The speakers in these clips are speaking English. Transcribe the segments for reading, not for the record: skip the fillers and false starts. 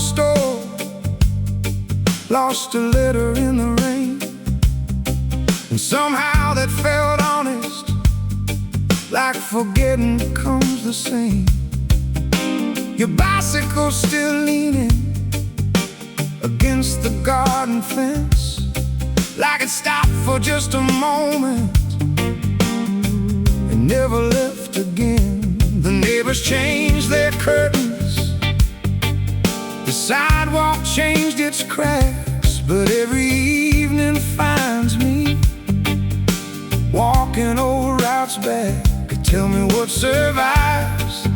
store, lost a letter in the rain, and somehow that felt honest, like forgetting comes the same. Your bicycle's still leaning against the garden fence, like it stopped for just a moment and never left again. The neighbors changed their curtains, the sidewalk changed its cracks, but every evening finds me walking old routes back. Tell me what survives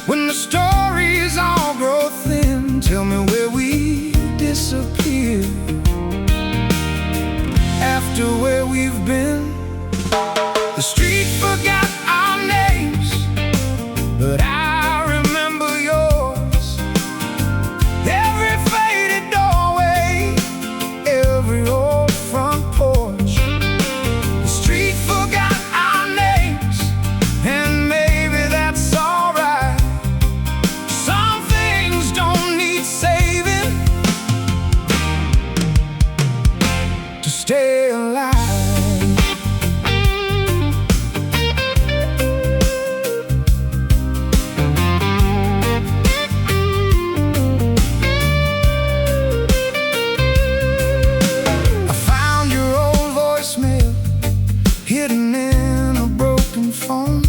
when the stories all grow thin. Tell me where we disappear after where we've been. The street forgot our names, but I remember yours. Every faded doorway, every old front porch. The street forgot our names, and maybe that's alright. Some things don't need saving to stay alive. Hidden in a broken phone.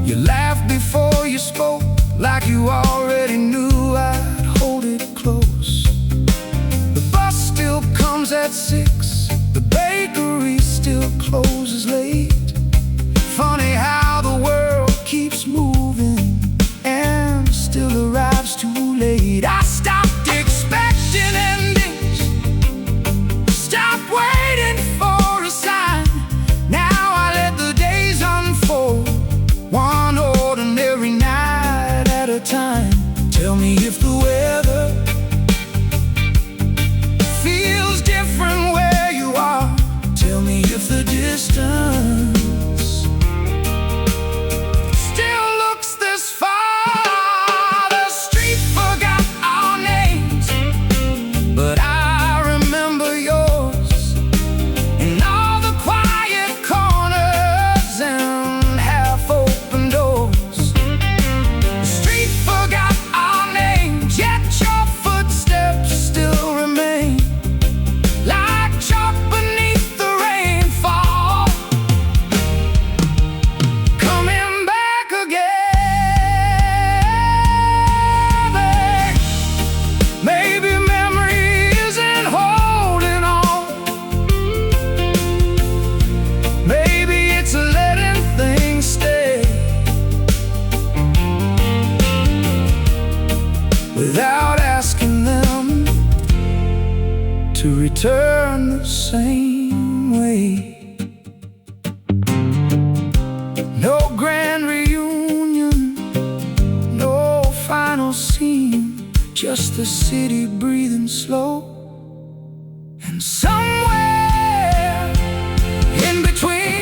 You laughed before you spoke, like you already knew I'd hold it close. The bus still comes at 6, the bakery still closes late. Funny how the world keeps moving and still arrives too late. I stopped expecting endings, stopped waiting for a sign. One ordinary night at a time. Tell me if the weather feels different where you are. Tell me if the distance still looks this far. The street forgot our names, but I remember yours, and all the quiet corners and without asking them to return the same way. No grand reunion, no final scene, just the city breathing slow, and somewhere in between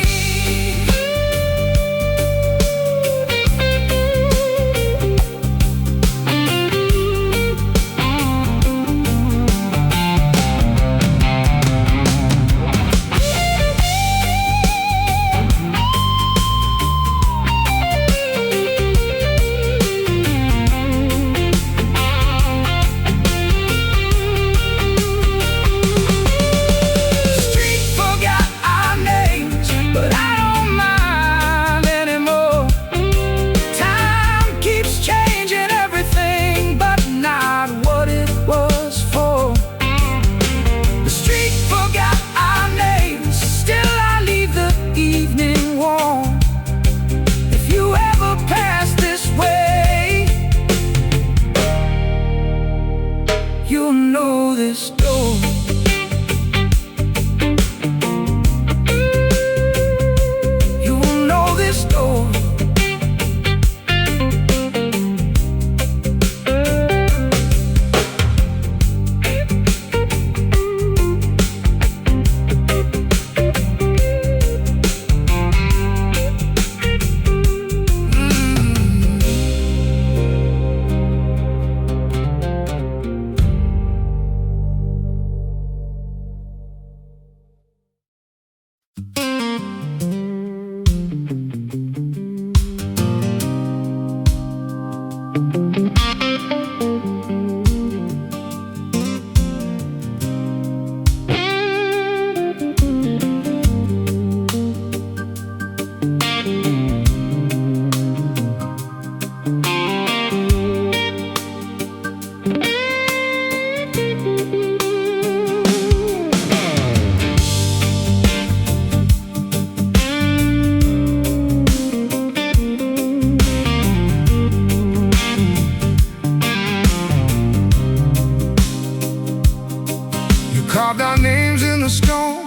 Carved our names in the stone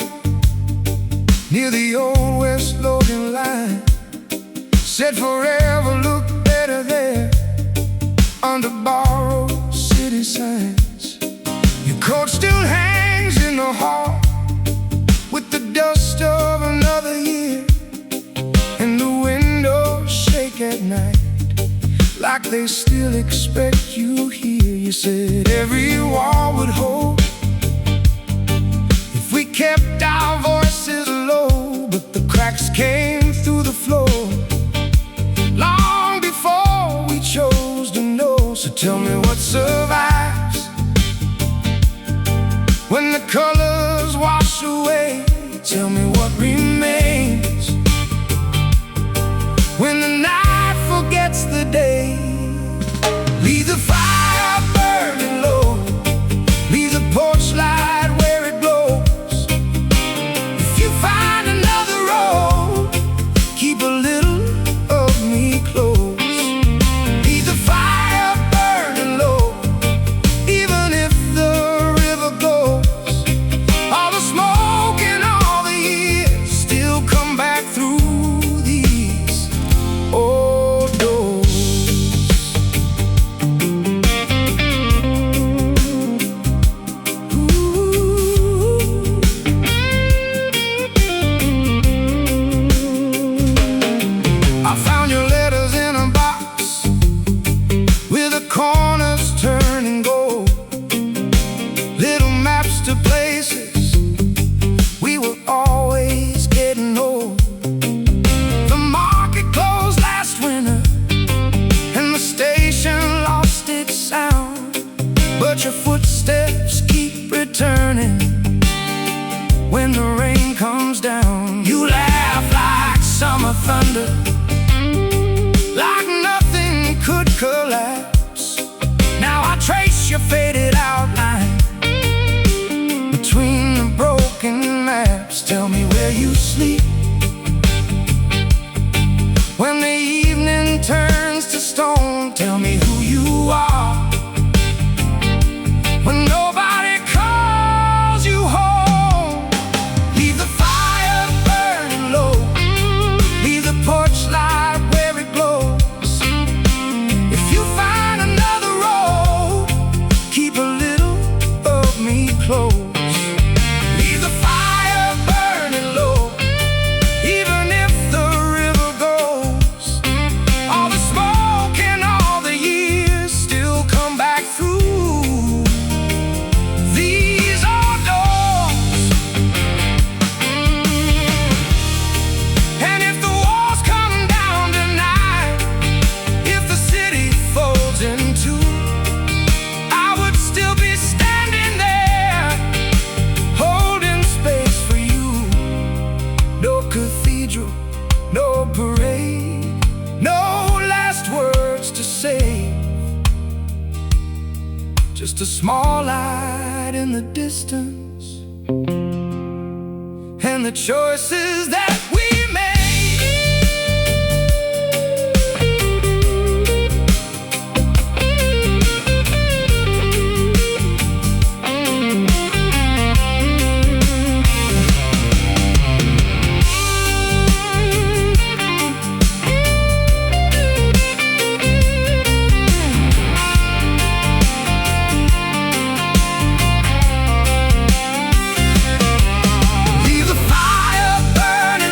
near the old West Logan line. Said forever look better there under borrowed city signs. Your coat still hangs in the hall with the dust of another year, and the windows shake at night like they still expect you here. You said every wall would hold if we kept our voices low, but the cracks came through the floor long before we chose to know. So tell me what survives when the colors wash away. Tell me what remains when the night forgets the day. Leave the fire burning low, leave the porch light where it glows. If you find another road, keep a little of me close. Leave the fire burning low, even if the river goes. All the smoke and all the years still come back through these old doors. I found your letters in a box with the corners turning gold. Little maps to places we were always getting old. The market closed last winter and the station lost its sound, but your footsteps keep returning when the rain comes down. You laugh like summer thunder, like nothing could collapse. Now I trace your faded outline between the broken maps. Tell me where you sleep when the evening turns to stone. Tell me who you are when nobody calls you home. Leave the fire burning low, leave the porch light where it glows. If you find another road, keep a little of me close. Leave the fire burning low, even if the river goes. All the smoke and all the years still come back through these old doors. And if the walls come down tonight, if the city folds in two, I would still be standing there, holding space for you. No cathedral, no parade, no last words to say, just a small light in the distance and the choices that we made. Leave the fire burning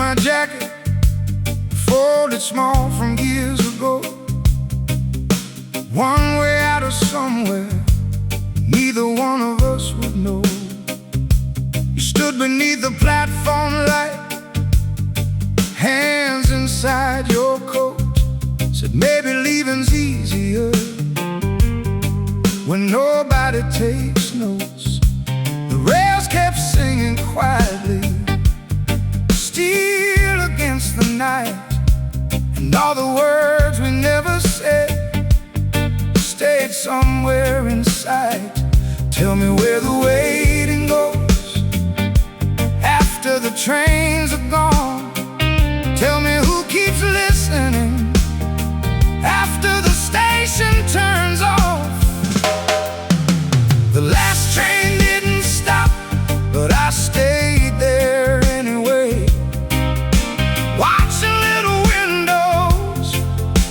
my jacket, folded small from years ago. One way out of somewhere neither one of us would know. You stood beneath the platform light, hands inside your coat. Said maybe leaving's easier when nobody takes notes. The rails kept singing quietly, still against the night. And all the words we never said stayed somewhere inside. Tell me where the waiting goes after the trains are gone. Tell me who keeps listening after the station turns off. The last train didn't stop, but I stayed there anyway, watching little windows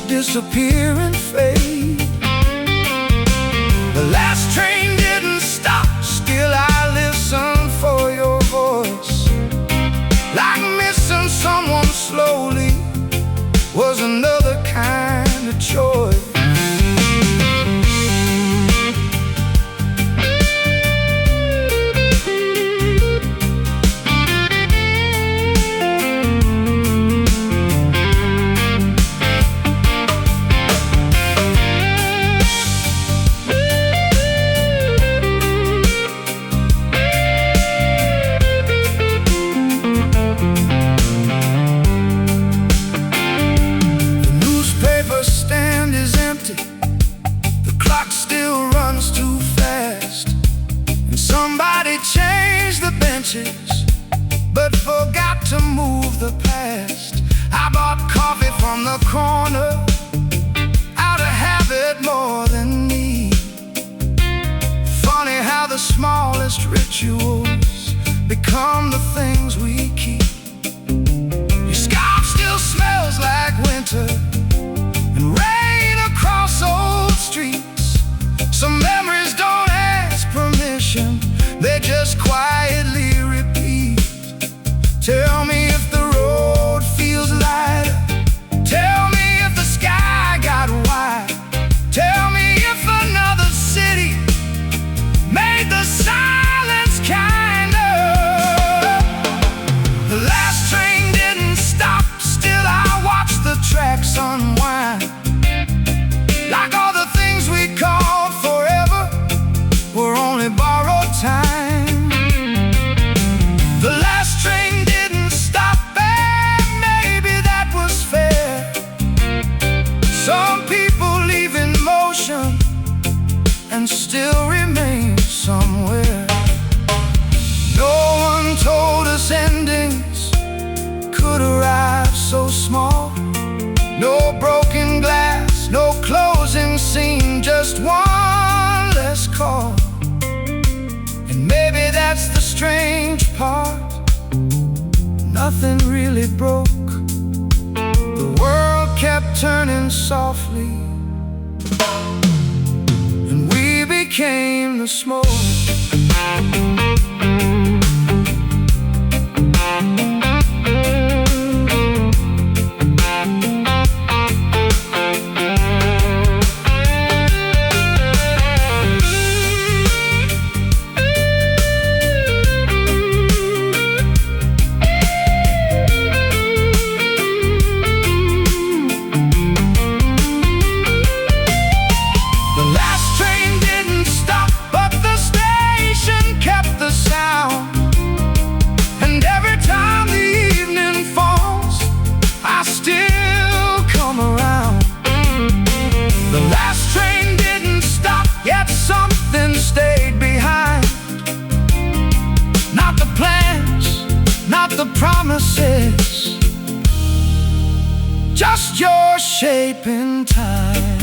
disappear and fade. The last train didn't stop, still I listen for your voice. Like missing someone slowly was another kind of choice. But forgot to move the past. I bought coffee from the corner out of habit more than need. Funny how the smallest rituals become the things we keep. Your scarf still smells like winter and rain across old streets. Some memories don't ask permission, they just quietly repeat. Tell me if the road feels lighter. Tell me if the sky got wide. Tell me if another city made the silence kinder. The last train didn't stop, still I watched the tracks unwind. Like all the things we called forever were only borrowed time. The last train didn't stop, and maybe that was fair. Some people leave in motion and still remain somewhere. No one told us endings could arrive so small. No broken glass, no closing scene, just one less call. And maybe that's the strange part, nothing really broke. The world kept turning softly, and we became the smoke. Promises, just your shape in time.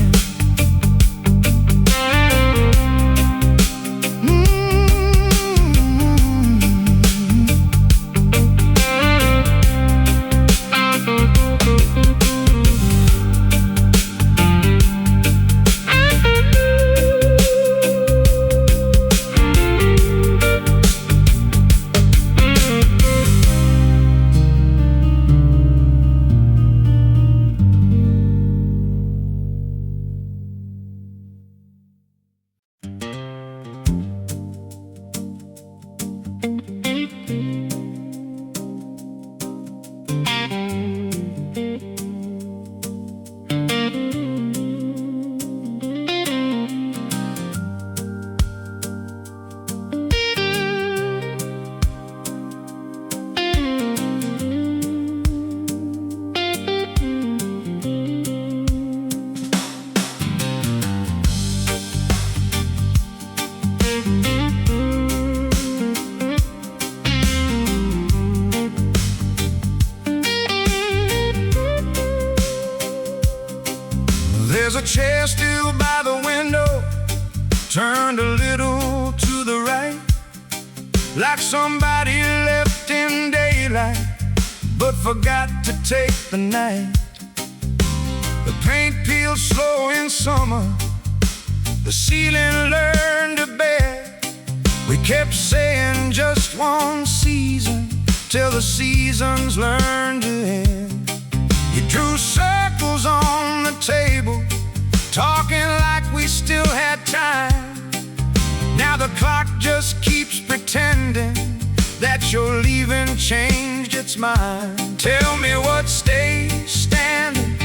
There's a chair still by the window, turned a little to the right, like somebody left in daylight but forgot to take the night. The paint peeled slow in summer, the ceiling learned to bear. We kept saying just one season till the seasons learned to end. You drew circles on the table, talking like we still had time. Now the clock just keeps pretending that your leaving changed its mind. Tell me what stays standing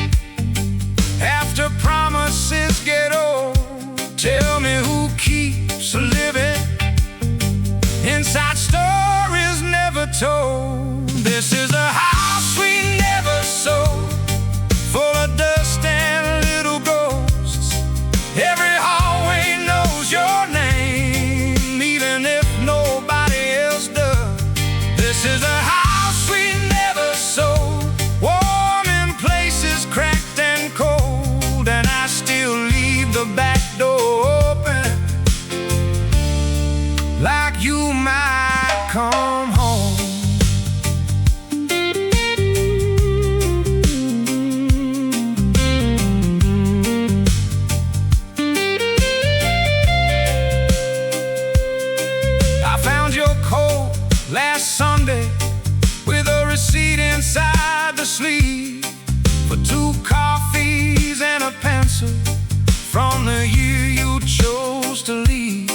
after promises get old. Tell me who keeps living inside stories never told. This is a house we never sold, full of dust and little ghosts. Every hallway knows your name, even if nobody else does. This is a house we never sold, warm in places cracked and cold, and I still leave the back door open, like you might come home. I found your coat last Sunday with a receipt inside the sleeve for 2 coffees and a pencil from the year you chose to leave.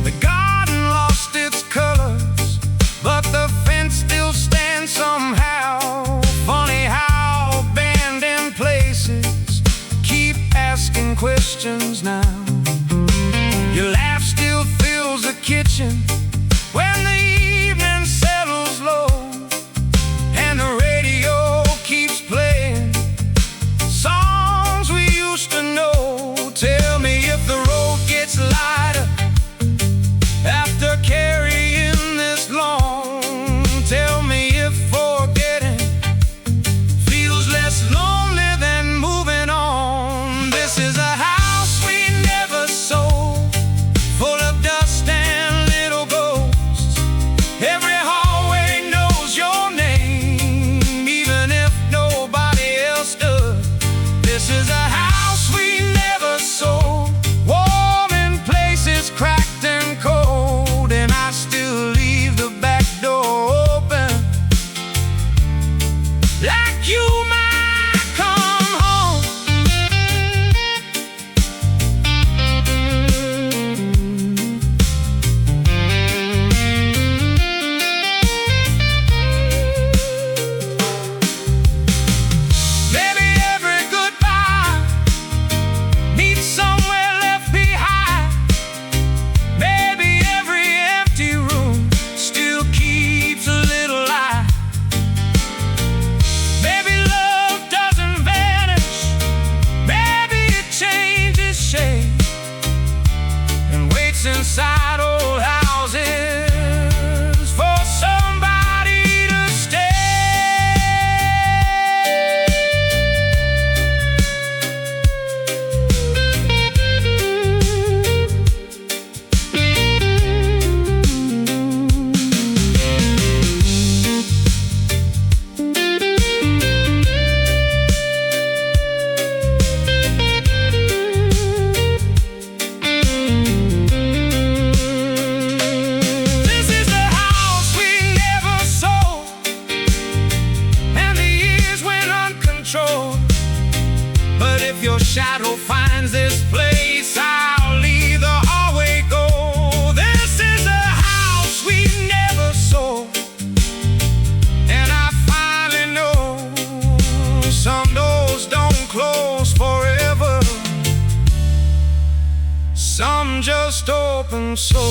The garden lost its colors, but the fence still stands somehow. Funny how abandoned places keep asking questions now. Your laugh still fills the kitchen when the evening settles low, and the radio keeps playing songs we used to know. Tell me if the road gets lighter after carrying this long. Tell me if forgetting feels less lonely than moving on. This is a house we never sold, full of dust and little ghosts. Every hallway knows your name, even if nobody else does. This is a house we never sold, warm in places cracked and cold, and I still leave the back door open, like you might come home. Maybe every goodbye meets somewhere left behind. Maybe every empty room still keeps a little light. Maybe love doesn't vanish, maybe it changes shape and waits inside old houses for somebody to stay. This is a house we never sold, and the years went uncontrolled. But if your shadow finds this place, I'll leave the hallway go. This is a house we never sold, and I finally know some doors don't close forever, some just open so.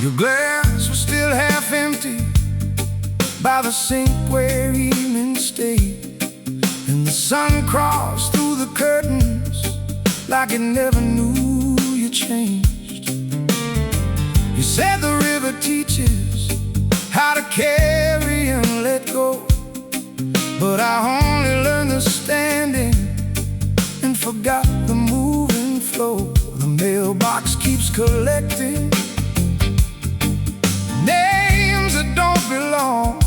Your glass was still half empty by the sink where evening stayed, and the sun crossed through the curtains like it never knew you changed. You said the river teaches how to carry and let go, but I only learned the standing and forgot the moving flow. The mailbox keeps collecting names that don't belong,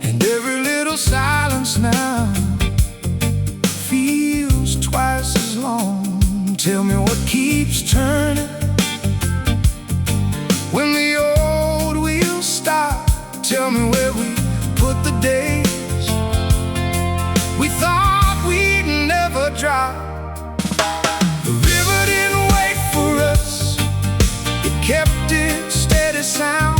and every little silence now feels twice as long. Tell me what keeps turning when the old wheels stop. Tell me where we put the days we thought we'd never drop. The river didn't wait for us, it kept its steady sound,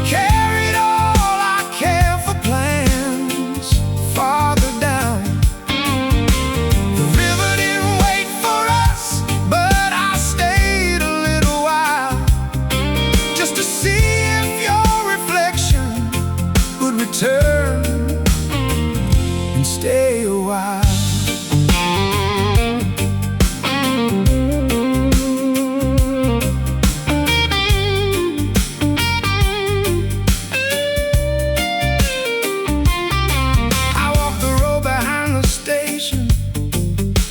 carried all our careful plans farther down. The river didn't wait for us, but I stayed a little while just to see if your reflection would return and stay a while.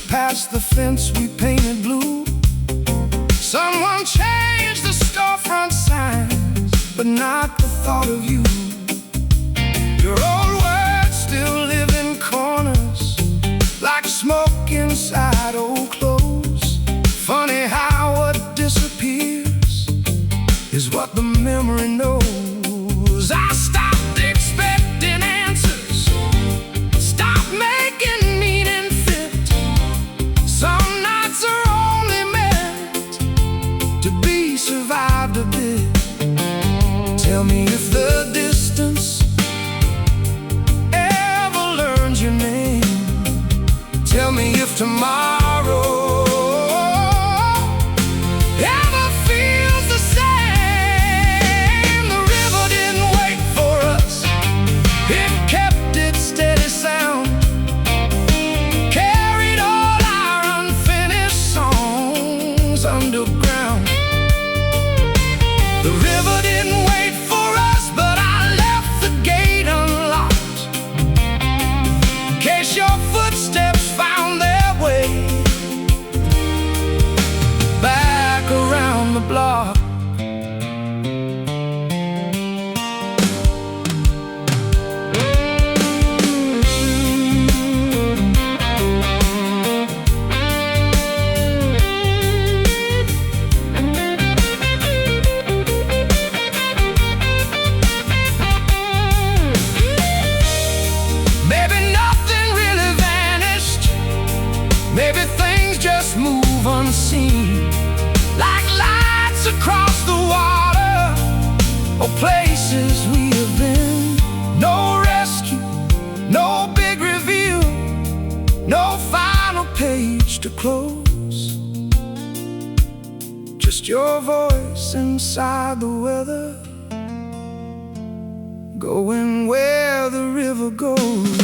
Past the fence we painted blue, someone changed the storefront signs, but not the thought of you. Your old words still live in corners like smoke inside old clothes. Funny how what disappears is what the memory knows. I stopped expecting answers, stopped making meaning fit. Some nights are only meant to be survived a bit. Tell me if the distance ever learns your name. Tell me if tomorrow ever feels the same. The river didn't wait for us, it kept its steady sound, carried all our unfinished songs underground. The river didn't wait for us, but I left the gate unlocked in case your footsteps found their way back around the block. Maybe nothing really vanished, maybe things just move unseen, like lights across the water or places we have been. No rescue, no big reveal, no final page to close, just your voice inside the weather, going where the river goes.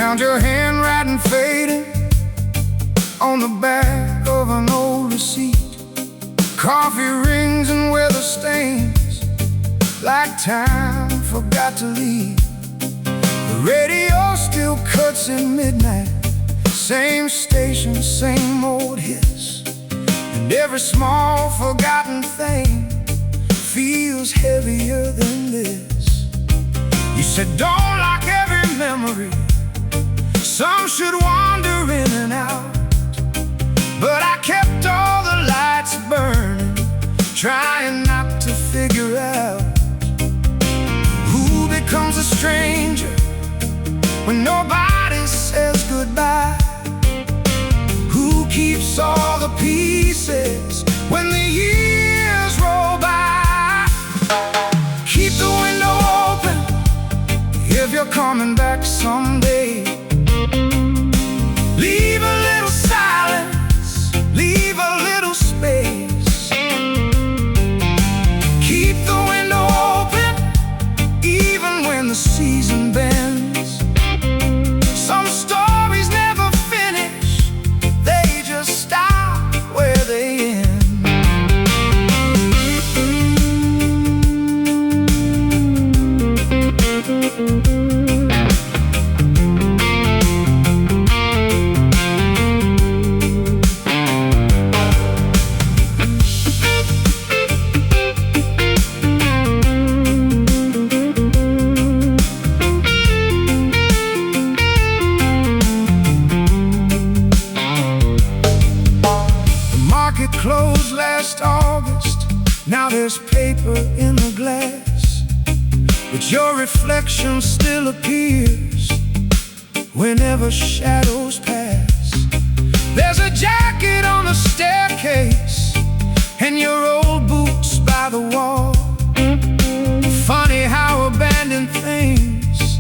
Found your handwriting faded on the back of an old receipt. Coffee rings and weather stains, like time forgot to leave. The radio still cuts at midnight, same station, same old hits. And every small forgotten thing feels heavier than this. You said don't lock every memory, some should wander in and out. But I kept all the lights burning, trying not to figure out who becomes a stranger when nobody says goodbye. Who keeps all the pieces when the years roll by? Keep the window open if you're coming back someday. Leave a little silence, leave a little space. Keep the window open even when the season bends. Some stories never finish, they just stop where they end. Closed last August, now there's paper in the glass, but your reflection still appears whenever shadows pass. There's a jacket on the staircase and your old boots by the wall. Funny how abandoned things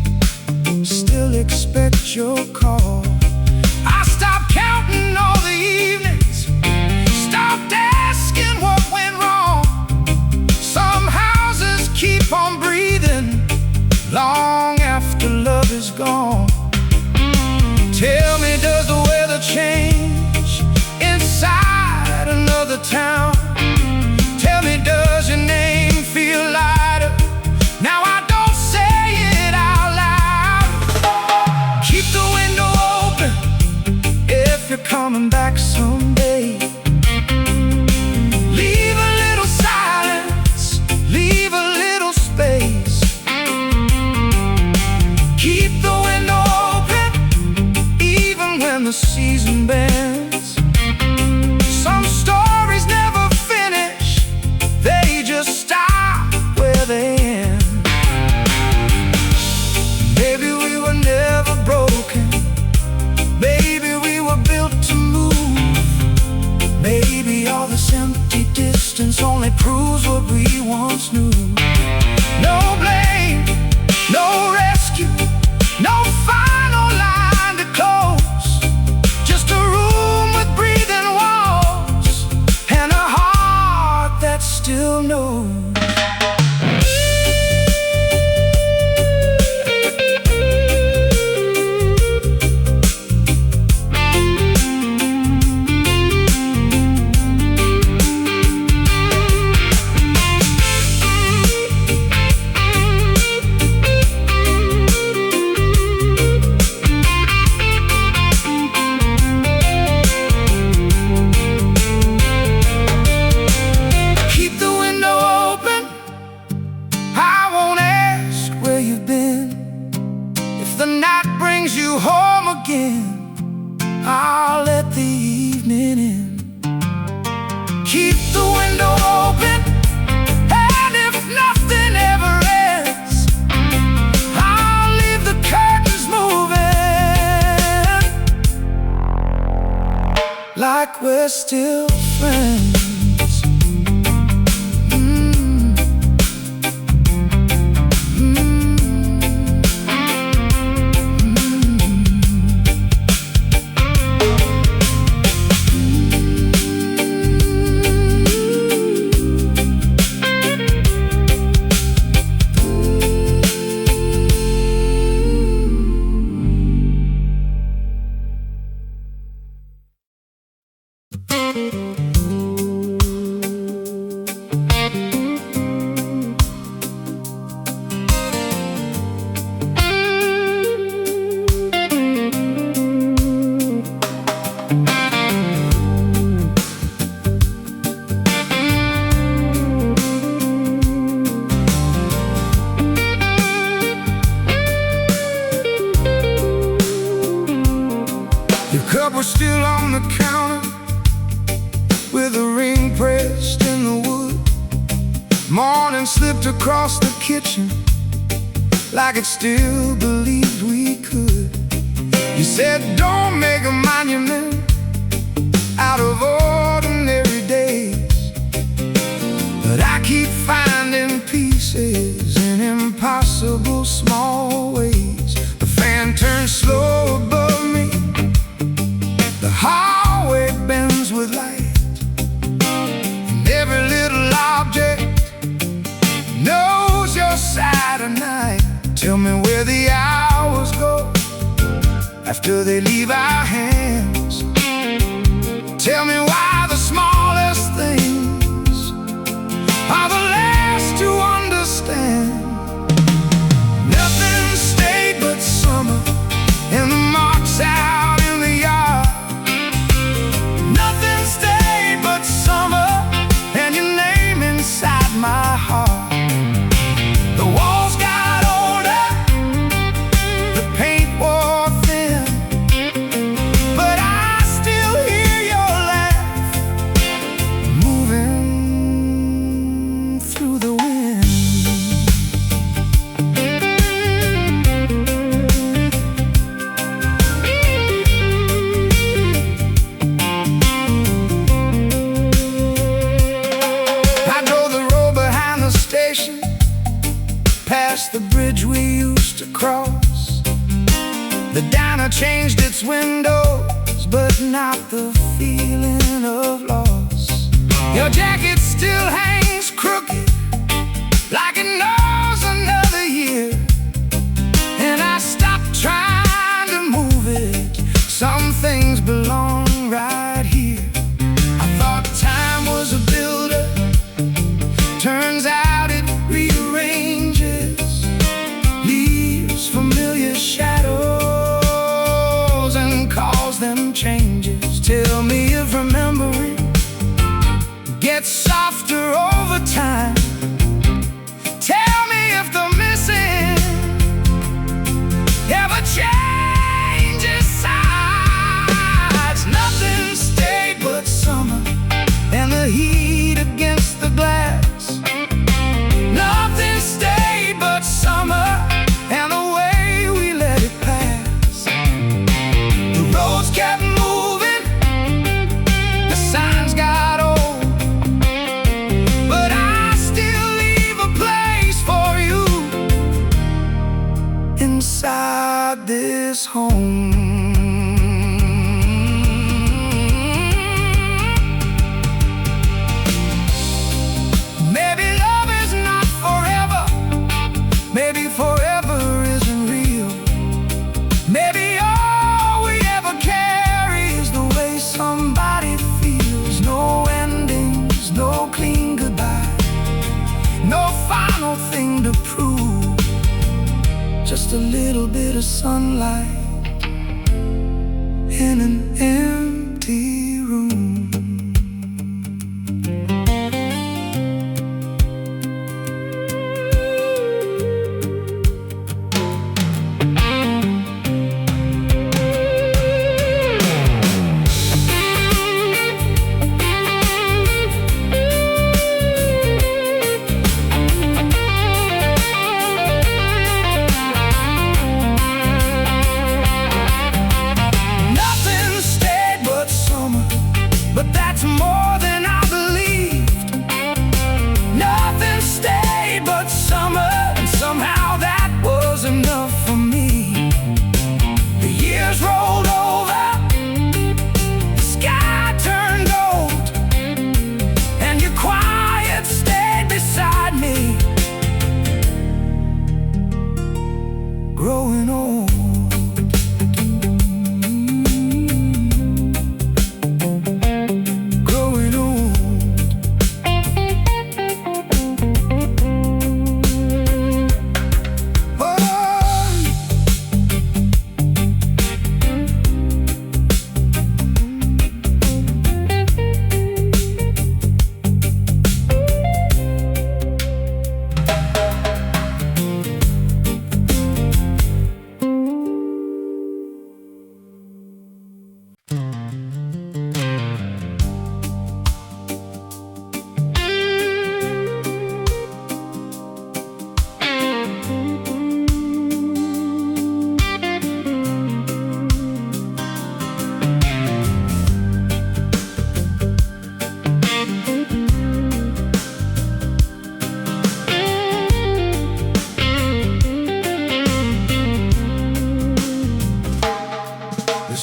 still expect your call. I stopped counting all the evenings, stopped asking what went wrong. Some houses keep on breathing long after love is gone. Tell me, does the weather change inside another town? Tell me, does your name feel lighter now I don't say it out loud? Keep the window open if you're coming back someday. Leave a little silence, leave a little space. Keep the window open even when the season bends. Some stories never finish, they just stop where they end. Maybe we were never broken, maybe we were built to move. Maybe all this empty distance only proves what we once knew. No blame, no rescue, no final line to close. Just a room with breathing walls and a heart that still knows. I'll let the evening in. like we're still friends. Cup was still on the counter with a ring pressed in the wood. Morning slipped across the kitchen like it still believed we could. You said don't make a monument out of ordinary days, but I keep finding pieces in impossible small ways. The fan turns slow above me, the hallway bends with light, and every little object knows your side of night. Tell me where the hours go after they leave our hands. Tell me why the smallest things are the last to understand. Nothing stayed but summer and the marks out in the yard. Nothing stayed but summer and your name inside my heart. The walls got older, the paint wore thin, but I still hear your laugh moving through the wind. I know the road behind the station, past the bridge we used to cross. The diner changed its windows, but not the feeling of loss. Your jacket still hangs crooked, like it knows another year, and I stopped trying to move it. Some things belong right here. I thought time was a builder, turns out it rearranges, leaves familiar shadows and calls them changes. Tell me if remembering gets softer over time. Tell me if the missing ever changes sides. Nothing stayed but summer and the heat against the glass. Nothing stayed but summer and the way we let it pass. The roads kept moving, the signs got old, but I still leave a place for you inside this home. Maybe love is not forever, maybe forever isn't real. Maybe all we ever carry is the way somebody feels. No endings, no clean goodbye, no final thing to prove. Just a little bit of sunlight in an empty room. Nothing stayed it's more than I believed. Nothing stayed but summer, and somehow that was enough for me. The years rolled over, the sky turned gold, and your quiet stayed beside me. Growing old.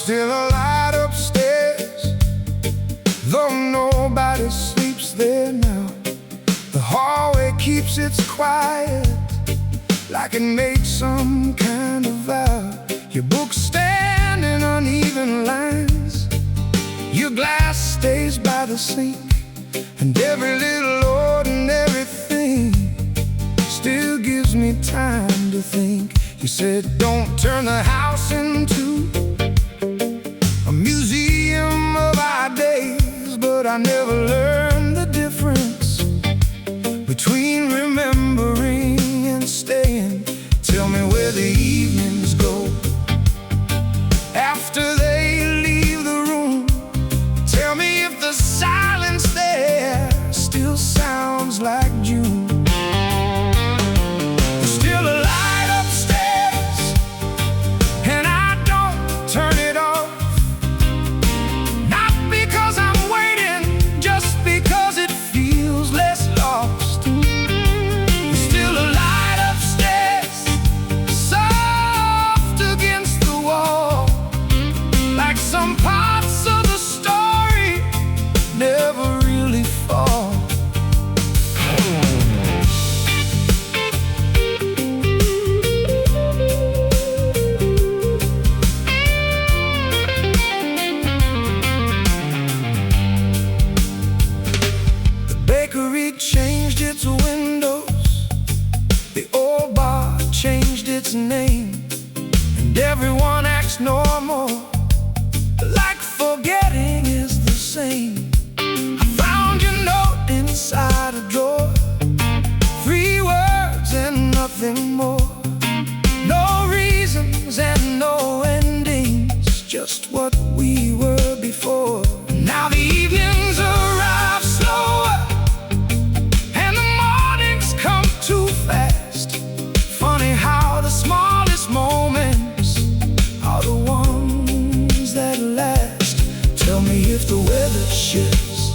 Still a light upstairs, though nobody sleeps there now. The hallway keeps its quiet, like it made some kind of vow. Your books stand in uneven lines, your glass stays by the sink, and every little ordinary thing still gives me time to think. You said don't turn the house into a museum of our days, but I never learned the difference between remembering and staying. Tell me where the evenings go after they leave the room. Tell me if the silence there still sounds like June. There's still a light upstairs, and I don't turn it off. Changed its windows, the old bar changed its name, and everyone acts normal, like forgetting is the same. I found your note inside a drawer, 3 words and nothing more. No reasons and no endings, just what we were before. Now the evenings arrive slower, too fast. Funny how the smallest moments are the ones that last. Tell me if the weather shifts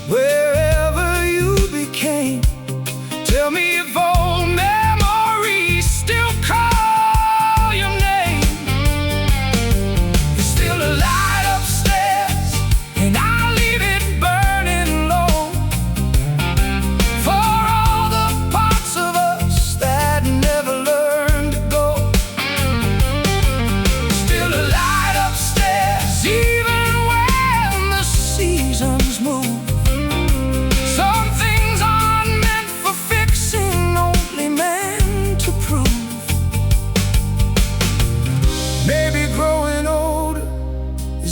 wherever you became. Tell me if old memories still call your name. There's still a light upstairs, and I leave it burning low for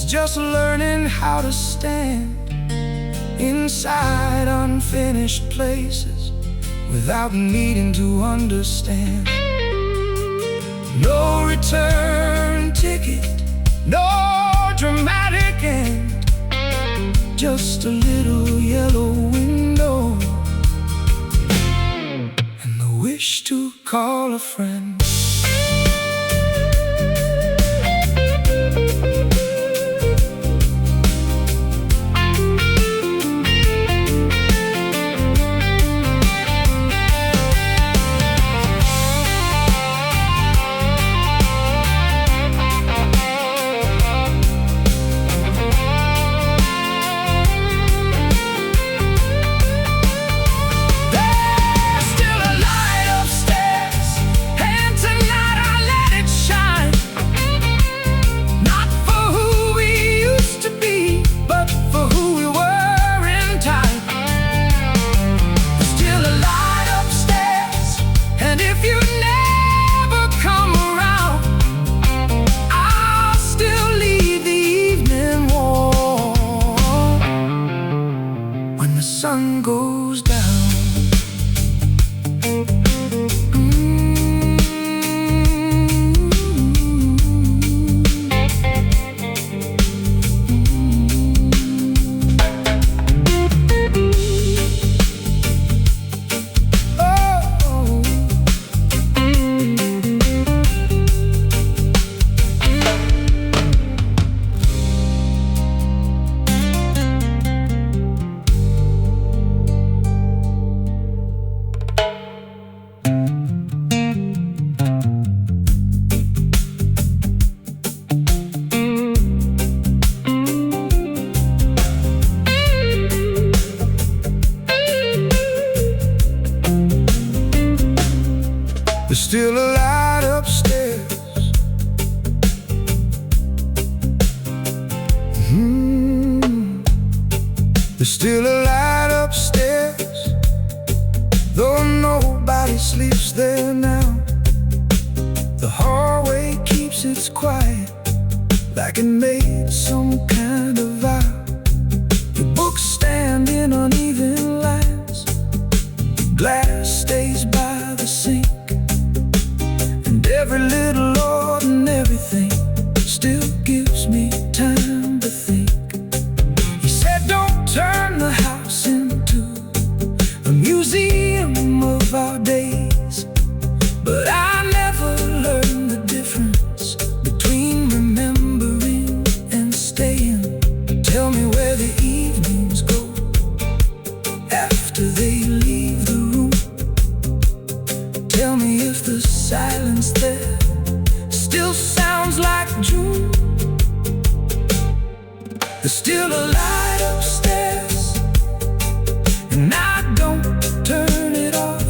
just learning how to stand inside unfinished places without needing to understand. No return ticket, no dramatic end, just a little yellow window and the wish to call a friend. sun goes down. There's still a light upstairs. There's still a light upstairs, though nobody sleeps there now. The hallway keeps its quiet, like it made some kind of vow. The books stand in uneven lines, glass stays by the sink, every little ordinary thing still gives me time to think. He said, don't turn the house into a museum of our days. But I never learned the difference between remembering and staying. Tell me where the evenings go after they leave the room. Tell me if the silence there still sounds like June. There's still a light upstairs, and I don't turn it off.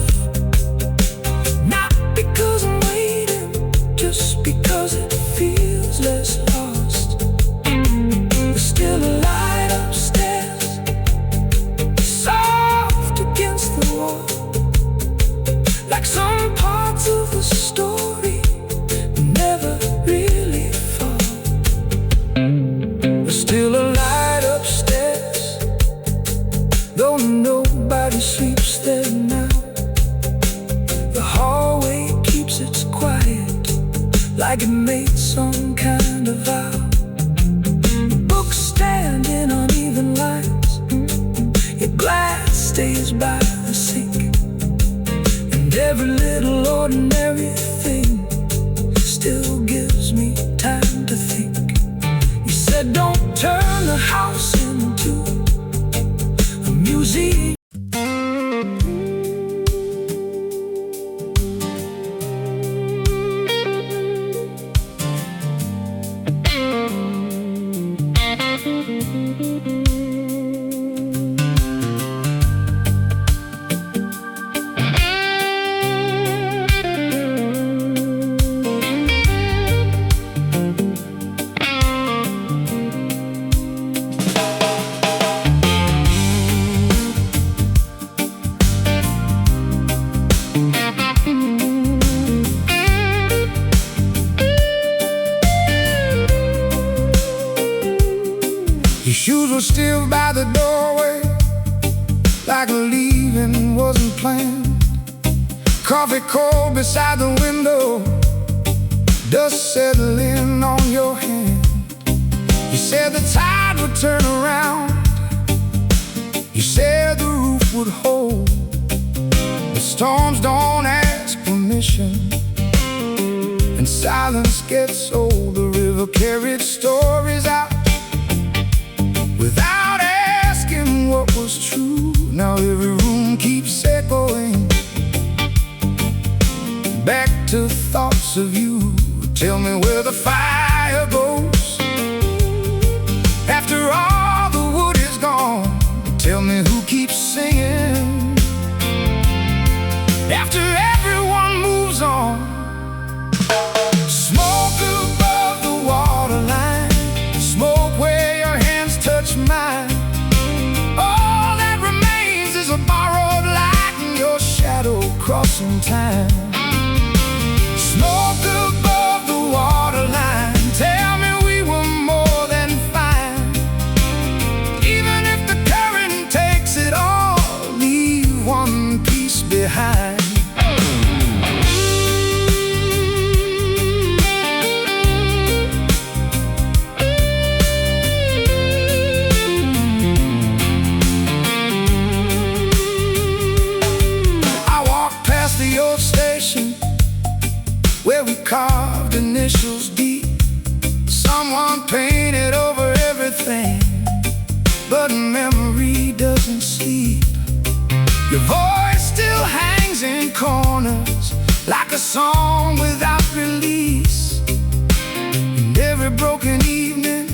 Not because I'm waiting, just because it feels less lost. There's still a light upstairs, soft against the wall, like some parts of the story never really fall. There's still a light upstairs, though nobody sleeps there now. The hallway keeps its quiet, like it made some kind of vow. The books stand in uneven lines, your glass stays by the sink, every little ordinary thing still gives me time to think. He said, don't turn the house into a museum. Your shoes were still by the doorway, like leaving wasn't planned. Coffee cold beside the window, dust settling on your hand. You said the tide would turn around, you said the roof would hold. The storms don't ask permission, and silence gets old. The river carried stories out without asking what was true. Now every room keeps echoing back to thoughts of you. Tell me where the fire goes after all the wood is gone. Tell me who keeps singing after everyone moves on. Smoke above the waterline, smoke where your hands touch mine. All that remains is a borrowed light and your shadow crossing time. Smoke above the waterline, Your voice still hangs in corners like a song without release. And every broken evening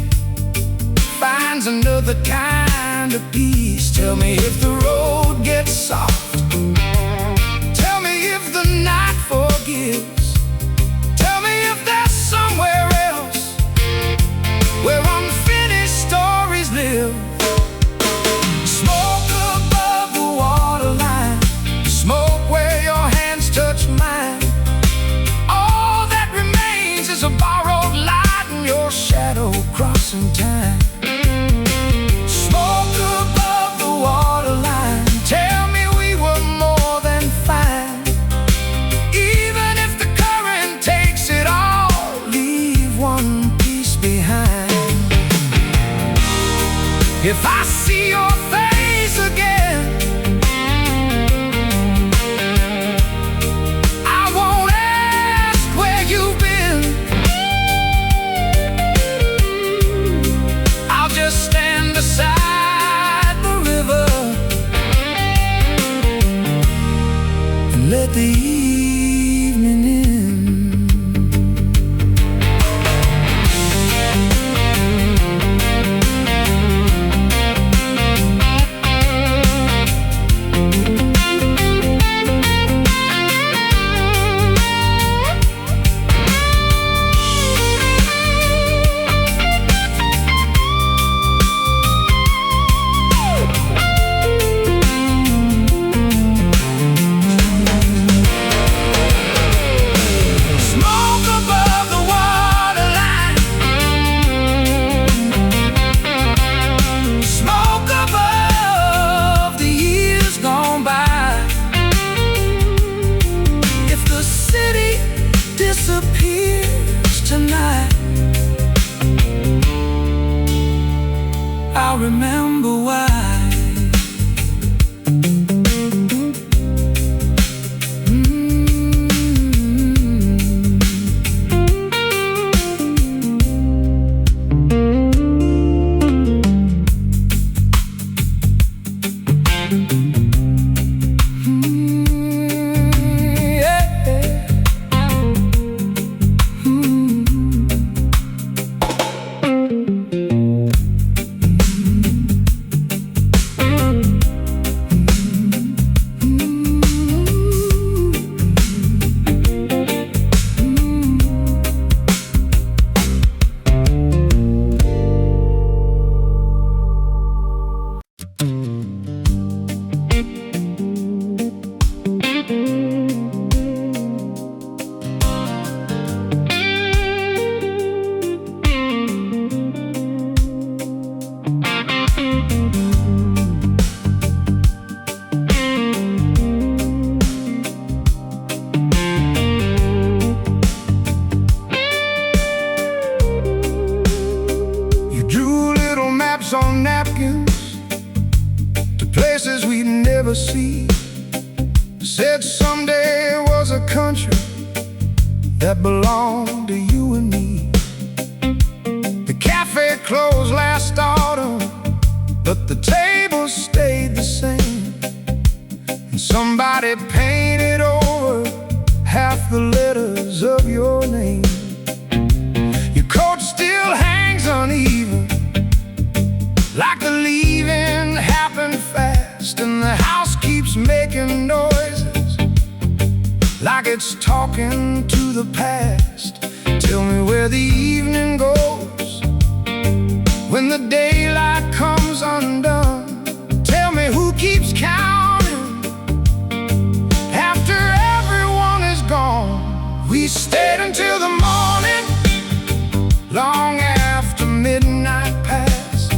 finds another kind of peace. Tell me if the road gets soft, tell me if the night forgives, tell me if there's somewhere else where unfinished stories live. Smoke above the waterline, smoke where your hands touch mine. All that remains is a borrowed light and your shadow crossing time. Smoke above the waterline, tell me we were more than fine. Even if the current takes it all, leave one piece behind. If I see your face again, I won't ask where you've been. I'll just stand beside the river and let the evening in. Smoke above the waterline, smoke above the years gone by. If the city disappears tonight, I'll remember why. You drew little maps on napkins to places we'd never see. Said someday was a country that belonged to you and me. The cafe closed last autumn, but the tables stayed the same. And somebody painted over half the letters of your name. Your coat still hangs uneven, like the leaving happened fast. And the house keeps making noises, like it's talking to the past. Tell me where the evening goes when the daylight comes undone. Tell me who keeps counting after everyone is gone. We stayed until the morning, long after midnight passed,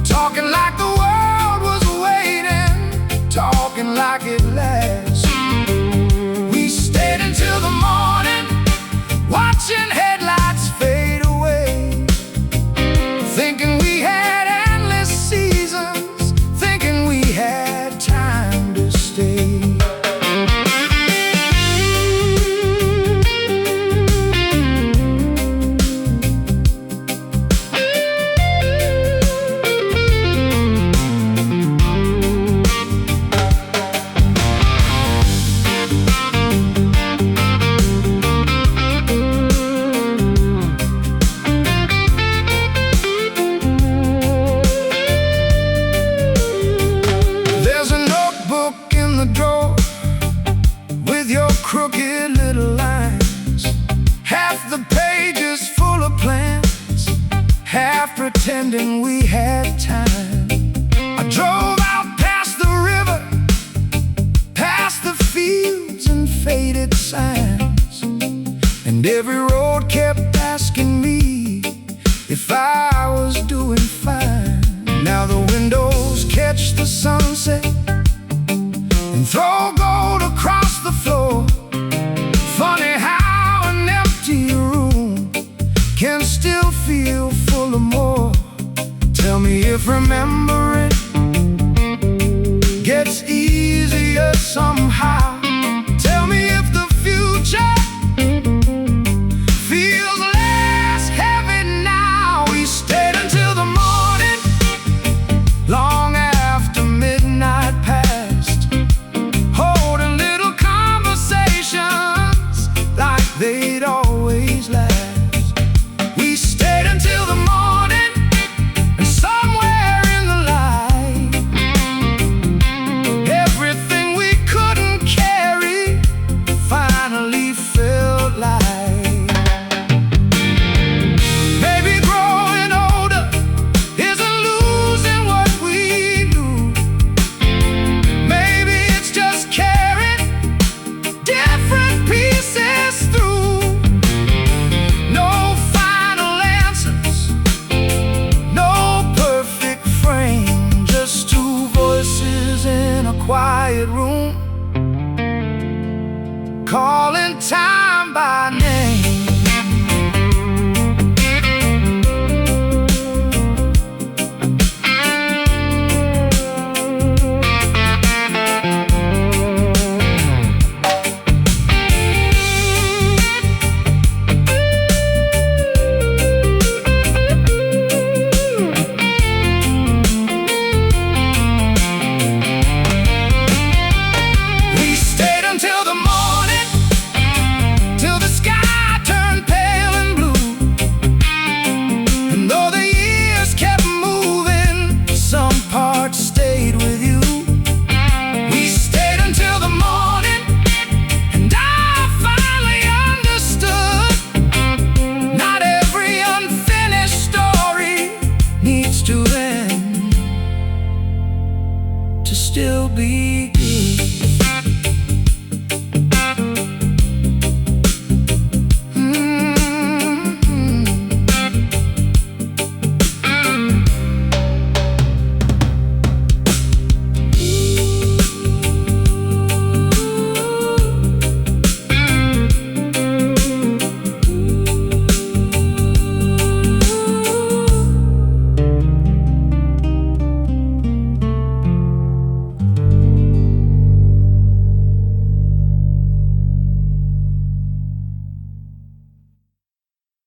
talking like the world was waiting, talking like it lasts. We stayed until the morning, watching headlights fade away, thinking we had endless seas. pretending we had time. I drove out past the river, past the fields and faded signs, and every road kept asking me if I was doing fine. Now the windows catch the sunset and throw gold across the floor. Funny how an empty room can still feel full of more. Tell me if remembering gets easier somehow.